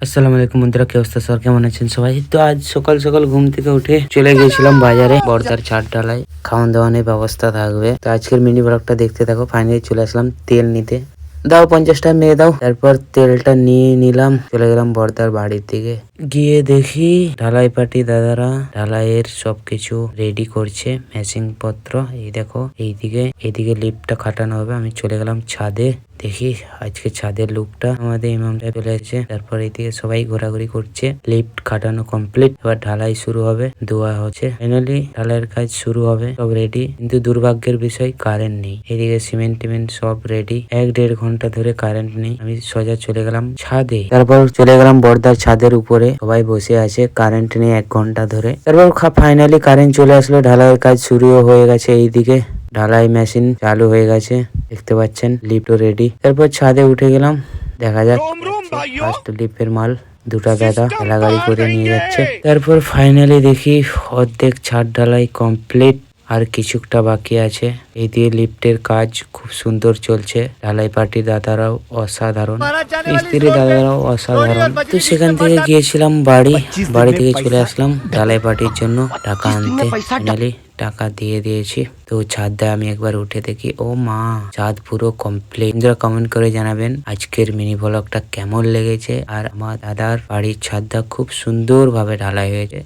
আসসালামু আলাইকুম বন্ধুরা, কি অবস্থা? স্যার কেমন আছেন সবাই? তো আজ সকাল সকাল ঘুম থেকে উঠে চলে গেছিলাম বাজারে। বর্দার ছাদ ঢালাই খাওয়ান দাওয়ানের ব্যবস্থা থাকবে, তো আজকের মিনি ব্লগটা দেখতে থাকো। ফাইনালি চলে আসলাম তেল নিতে। দাও 50টা মেয়ে দাও। তারপর তেলটা নিয়ে নিলাম, চলে গেলাম বর্দার বাড়ির দিকে। গিয়ে দেখি ঢালাই পার্টি দাদারা ঢালাইয়ের সবকিছু রেডি করছে, মেশিন পত্র। এই দেখো এইদিকে লিফটটা খাটানো হবে। আমি চলে গেলাম ছাদে। দেখি আজকে ছাদের লুকটা আমাদের ইমামটা চলে এসেছে। তারপর এইদিকে সবাই ঘোরাঘুরি করছে। লিফট খাটানো কমপ্লিট, এবার ঢালাই শুরু হবে, দোয়া হচ্ছে। ফাইনালি ঢালাইয়ের কাজ শুরু হবে, সব রেডি। কিন্তু দুর্ভাগ্যের বিষয় কারেন্ট নেই। এদিকে সিমেন্ট টিমেন্ট সব রেডি। 1-1.5 ঘন্টা ধরে কারেন্ট নেই। আমি সোজা চলে গেলাম ছাদে। তারপর চলে গেলাম বর্দার ছাদের উপরে, সবাই বসে আছে। কারেন্ট নেই 1 ঘন্টা ধরে। তারপর ফাইনালি কারেন্ট চলে আসলো, ঢালাইয়ের কাজ শুরুও হয়ে গেছে। এইদিকে ঢালাই মেশিন চালু হয়ে গেছে, দেখতে পাচ্ছেন। লিফটও রেডি। তারপর ছাদে উঠে গেলাম, দেখা যাক। ফার্স্ট লিফের মাল দুটা দাদা ঠেলা গাড়ি করে নিয়ে যাচ্ছে। তারপর ফাইনালি দেখি অর্ধেক ছাদ ঢালাই কমপ্লিট, আর কিছুটা বাকি আছে। এই দিয়ে লিফটের কাজ খুব সুন্দর চলছে। ঢালাই পার্টি দাদারাও অসাধারণ, মিস্ত্রি দাদারাও অসাধারণ। তো সেখান থেকে গিয়েছিলাম বাড়ি থেকে চলে আসলাম ঢালাই পার্টির জন্য টাকা আনতে। ফাইনালি টাকা দিয়ে দিয়েছি। তো ছাদে আমি একবার উঠে দেখি, ও মা, ছাদ পুরো কমপ্লিট। কমেন্ট করে জানাবেন আজকের মিনি ব্লগটা কেমন লেগেছে। আর আমার দাদার বাড়ির ছাদটা খুব সুন্দর ভাবে ঢালাই হয়েছে।